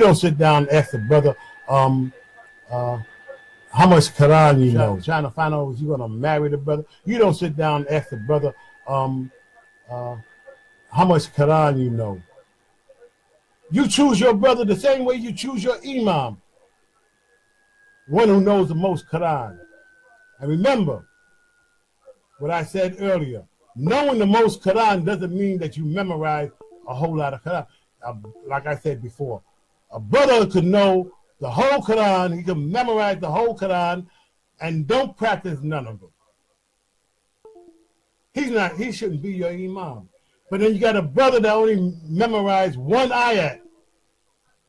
don't sit down and ask the brother, how much Quran you know, trying to find out if you're going to marry the brother. You don't sit down and ask the brother, how much Quran you know. You choose your brother the same way you choose your imam, one who knows the most Quran. And remember what I said earlier, knowing the most Quran doesn't mean that you memorize a whole lot of Quran. Like I said before, a brother could know the whole Quran, he can memorize the whole Quran and don't practice none of it. He shouldn't be your imam. But then you got a brother that only memorized one ayat.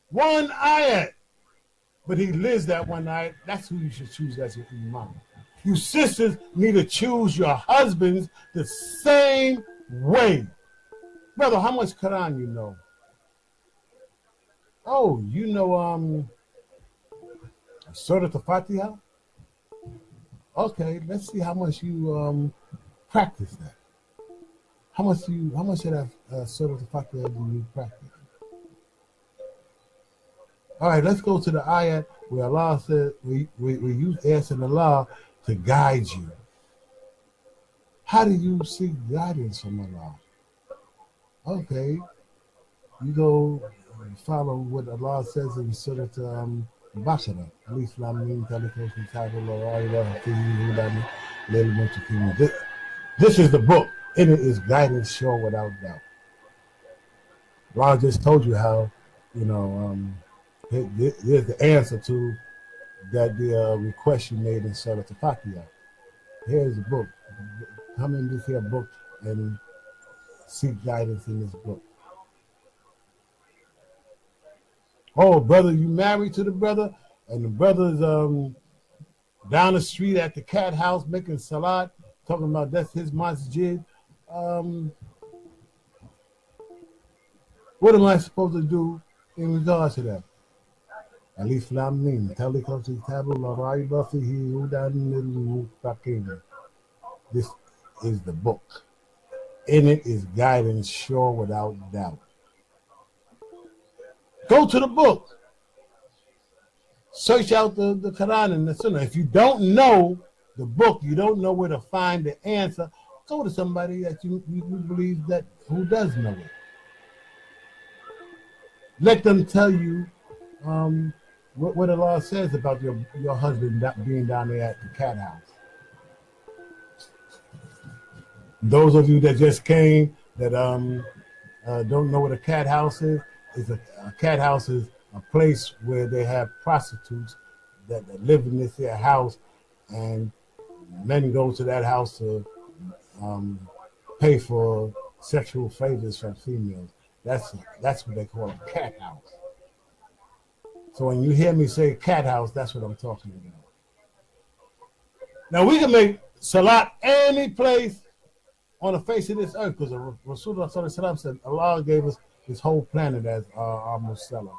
One ayat. But he lives that one ayat. That's who you should choose as your imam. You sisters need to choose your husbands the same way. Brother, how much Quran you know? Oh, you know Surah Al-Fatiha? Okay, let's see how much you practice that. How much of that Surah Al-Fatiha do you practice? All right, let's go to the ayat where Allah said we use asking Allah to guide you. How do you seek guidance from Allah? Okay, you go follow what Allah says in Surah Al-Baqarah. This is the book. In it is guidance sure without doubt. Allah just told you how, here's the answer to that the request you made in Surah Al-Fatiha. Here's the book. Come in this here book and seek guidance in this book. Oh, brother, you married to the brother, and the brother's down the street at the cat house making salat, talking about that's his masjid. What am I supposed to do in regards to that? ISLAMIC. This is the book. In it is guidance sure without doubt. Go to the book. Search out the Quran and the Sunnah. If you don't know the book, you don't know where to find the answer, go to somebody that you believe that who does know it. Let them tell you what Allah says about your husband being down there at the cat house. Those of you that just came that don't know what a cat house is a cat house is a place where they have prostitutes that live in this here house, and men go to that house to pay for sexual favors from females. That's what they call a cat house. So when you hear me say cat house, that's what I'm talking about. Now we can make salat any place on the face of this earth, because Rasulullah Sallallahu Alaihi Wasallam said Allah gave us this whole planet as our musalla.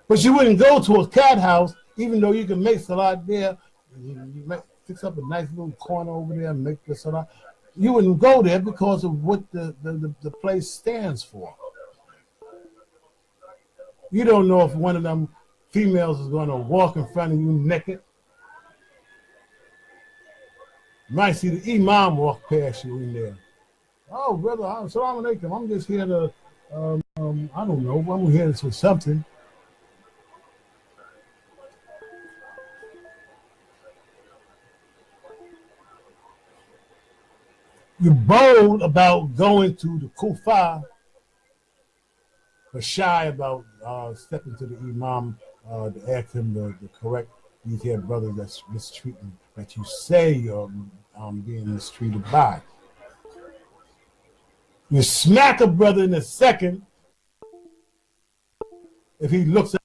But you wouldn't go to a cat house, even though you can make salat there. You fix up a nice little corner over there and make the salat. You wouldn't go there because of what the place stands for. You don't know if one of them females is going to walk in front of you naked. You might see the imam walk past you in there. Oh, brother, assalamu alaikum. I'm just here to, I don't know, I'm here for something. You're bold about going to the kufa, but shy about stepping to the imam to ask him to correct these here brothers that's mistreating, that you say you're being mistreated by. You smack a brother in a second if he looks at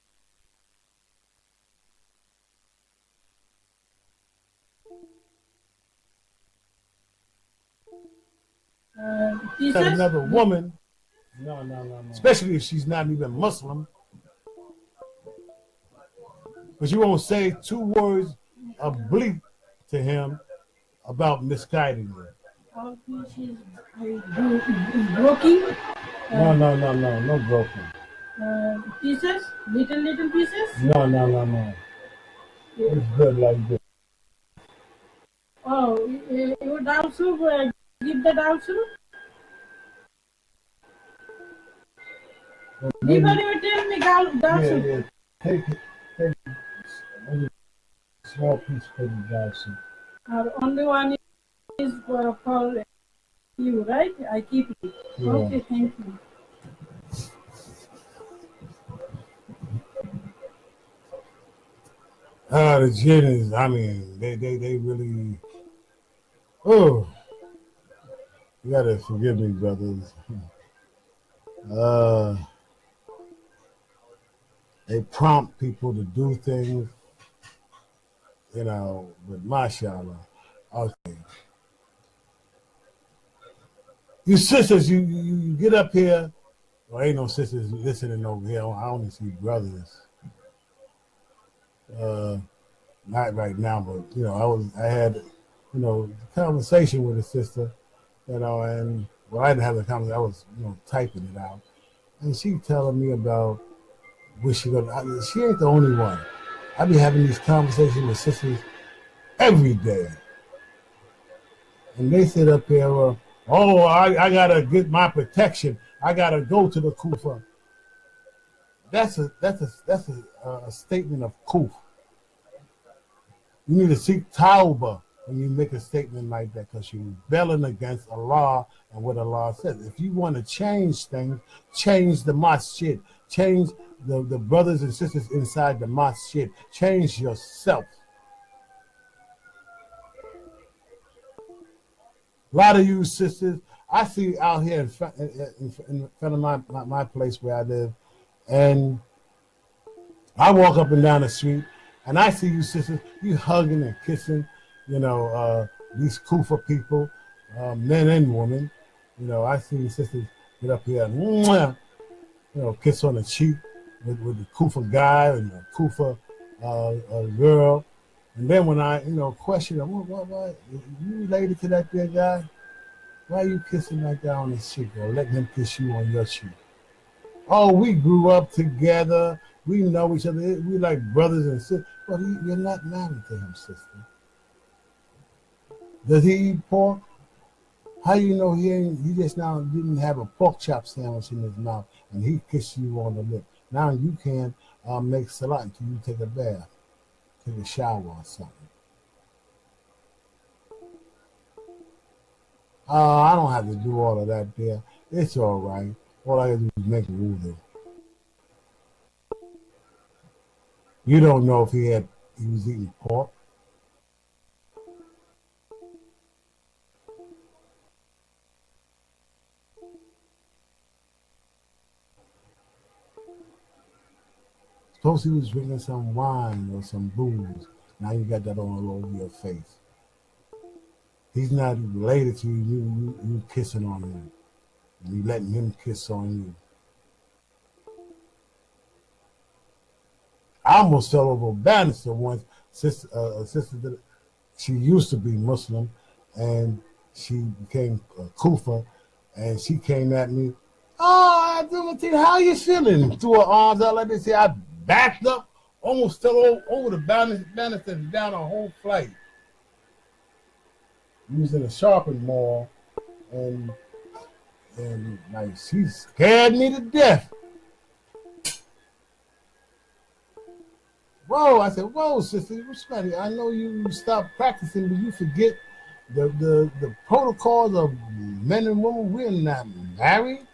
another woman. No. Especially if she's not even Muslim. But you won't say two words of bleep to him about misguiding you. Broken? No broken. Pieces, little pieces. No, no, no, no. It's good like this. Oh, you would also give that also. Give her you tell me dal Yeah, soup. yeah. Take only a small piece for the Johnson. Only one is for you, right? I keep it. Yeah. Okay, thank you. The Jennings, I mean, they really, oh, you gotta forgive me, brothers. Uh, they prompt people to do things, with mashallah. Okay. You sisters, you get up here. Well, ain't no sisters listening over here. I only see brothers. Uh, Not right now, but I had a conversation with a sister, and well, I didn't have the conversation. I was typing it out, and she telling me about where she gonna. She ain't the only one. I be having these conversations with sisters every day, and they sit up here. Oh, I gotta get my protection. I gotta go to the Kufa. That's a statement of kuf. You need to seek tauba when you make a statement like that, because you're rebelling against Allah and what Allah says. If you want to change things, change the masjid, change the brothers and sisters inside the masjid, change yourself. A lot of you sisters, I see out here in front of my place where I live, and I walk up and down the street, and I see you sisters, you hugging and kissing, these Kufa people, men and women. I see you sisters get up here and, kiss on the cheek with the Kufa guy and the Kufa girl. And then when I, question them, what, you related to that there guy? Why are you kissing that guy on his cheek or letting him kiss you on your cheek? Oh, we grew up together. We know each other. We like brothers and sisters. But you're not married to him, sister. Does he eat pork? How you know he just now didn't have a pork chop sandwich in his mouth and he kissed you on the lip? Now you can't make salat until you take a bath, take a shower or something. I don't have to do all of that there. It's all right. All I gotta do is make wudu. You don't know if he was eating pork. Suppose he was drinking some wine or some booze. Now you got that all over your face. He's not related to you. You kissing on him. And you letting him kiss on you. I almost fell over a banister once. A sister that she used to be Muslim, and she became Kufa, and she came at me. Oh, Abdul, how you feeling? Threw her arms out like this. I backed up, almost fell over the banister and down a whole flight. We was in a shopping mall, and like she scared me to death. Whoa, I said, whoa, sister, what's funny? I know you stopped practicing, but you forget the protocols of men and women. We're not married.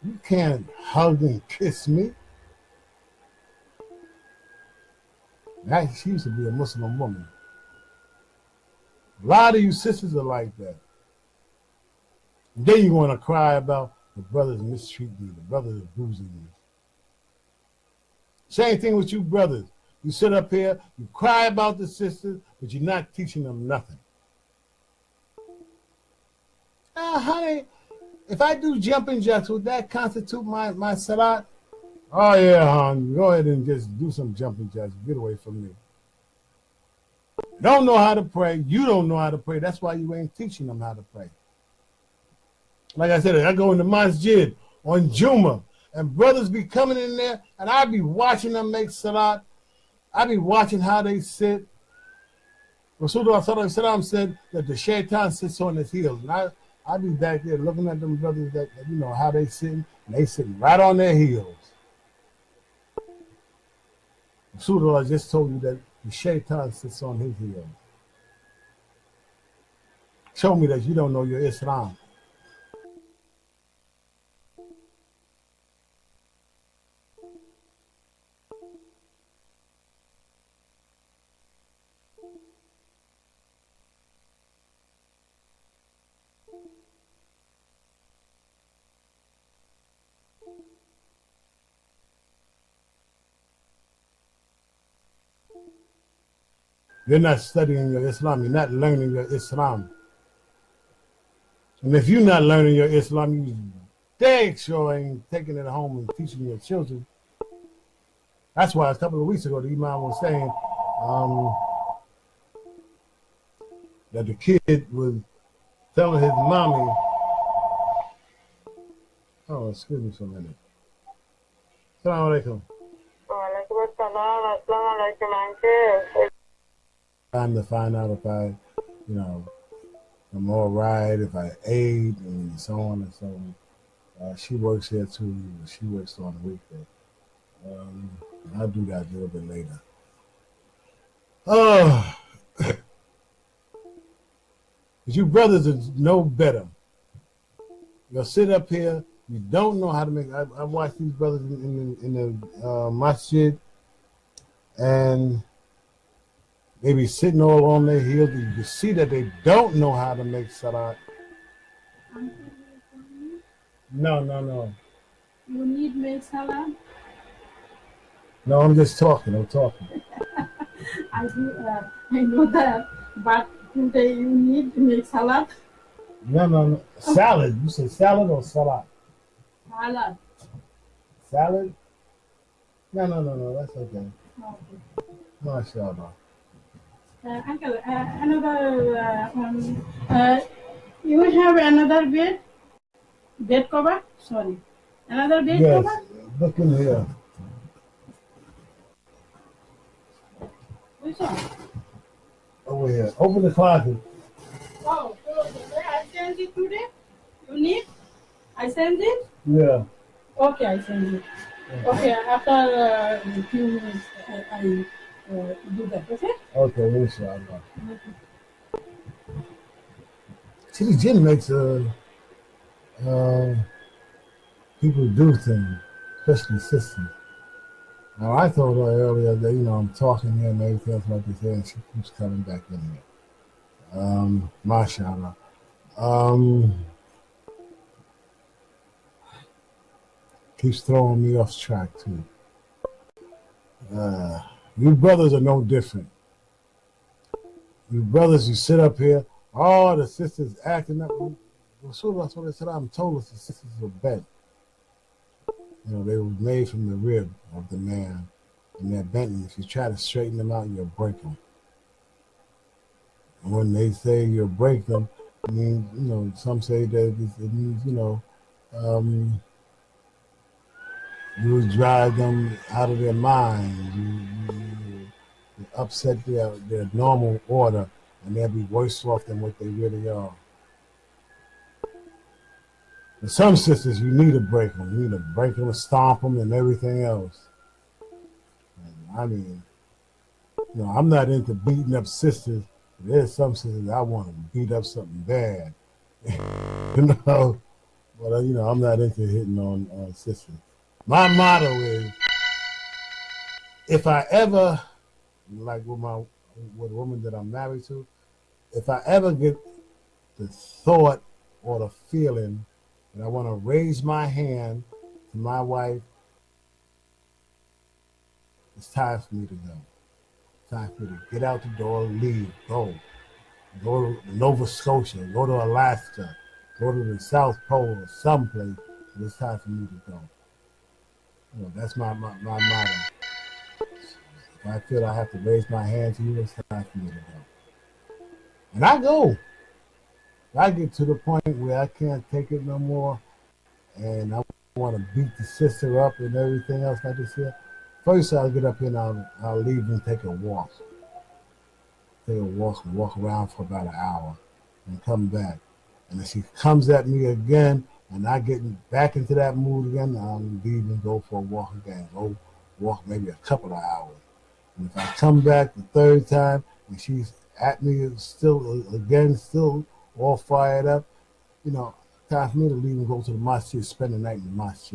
You can't hug and kiss me. That, she used to be a Muslim woman. A lot of you sisters are like that. And then you want to cry about the brothers mistreating you, the brothers abusing you. Same thing with you brothers. You sit up here, you cry about the sisters, but you're not teaching them nothing. Honey, if I do jumping jacks, would that constitute my salat? Oh yeah, hon, go ahead and just do some jumping jacks. Get away from me. Don't know how to pray. You don't know how to pray. That's why you ain't teaching them how to pray. Like I said, I go in the masjid on Juma. And brothers be coming in there, and I be watching them make salat. I be watching how they sit. Rasulullah Sallallahu Alaihi Wasallam said that the shaitan sits on his heels. And I be back there looking at them brothers that you know, how they sitting, and they sitting right on their heels. Rasulullah just told you that the shaitan sits on his heels. Show me that you don't know your Islam. You're not studying your Islam. You're not learning your Islam. And if you're not learning your Islam, you dang sure ain't taking it home and teaching your children. That's why a couple of weeks ago, the Imam was saying that the kid was telling his mommy, oh, excuse me for a minute. Assalamu alaikum. Time to find out if I, you know, I'm all right, if I ate, and so on and so on. She works here too. She works on the weekday. I'll do that a little bit later. Oh, but you brothers know better. You'll sit up here. You don't know how to make. I watch these brothers in the masjid, and they be sitting all on their heels. You can see that they don't know how to make salat. No. You need make salat? No, I'm just talking. I'm talking. I know that, but today you need to make salad. No. Salad. You say salad or salat? Salad. Salad? No. That's okay. Okay. MashaAllah. Uncle, another one. You have another bed cover? Sorry. Another bed Yes. cover? Look in here. Which one? Over here. Open the closet. Oh, I sent it today? You need? I sent it? Yeah. Okay, I send it. Okay, after a few minutes, I do that, okay? Okay, inshallah. See, the gym makes people do things, especially sisters. Now, I told her earlier that, you know, I'm talking here and everything else like this here, and she keeps coming back in here. MashaAllah. Keeps throwing me off track, too. You brothers are no different. You brothers, you sit up here, all the sisters acting up. Rasulullah told us the sisters were bent. You know, they were made from the rib of the man, and they're bent. And if you try to straighten them out, you'll break them. And when they say you'll break them, it means, you know, some say that it means, you know, you would drive them out of their minds. You upset their normal order, and they'll be worse off than what they really are. And some sisters, you need to break them. You need to break them, stomp them, and everything else. And I mean, you know, I'm not into beating up sisters. There's some sisters I want to beat up something bad. You know, but you know, I'm not into hitting on sisters. My motto is, if I ever, like with a woman that I'm married to, if I ever get the thought or the feeling that I want to raise my hand to my wife, it's time for me to go. It's time for me to get out the door, leave, go. Go to Nova Scotia, go to Alaska, go to the South Pole or someplace. It's time for me to go. You know, that's my motto. If I feel I have to raise my hand to you, it's time for me to go. And I go. I get to the point where I can't take it no more, and I want to beat the sister up and everything else like this here. First, I'll get up here and I'll leave and take a walk. Take a walk and walk around for about an hour and come back. And if she comes at me again and I get back into that mood again, I'll leave and go for a walk again. Go walk maybe a couple of hours. And if I come back the third time and she's at me still all fired up, time for me to leave and go to the mosque, spend the night in the mosque.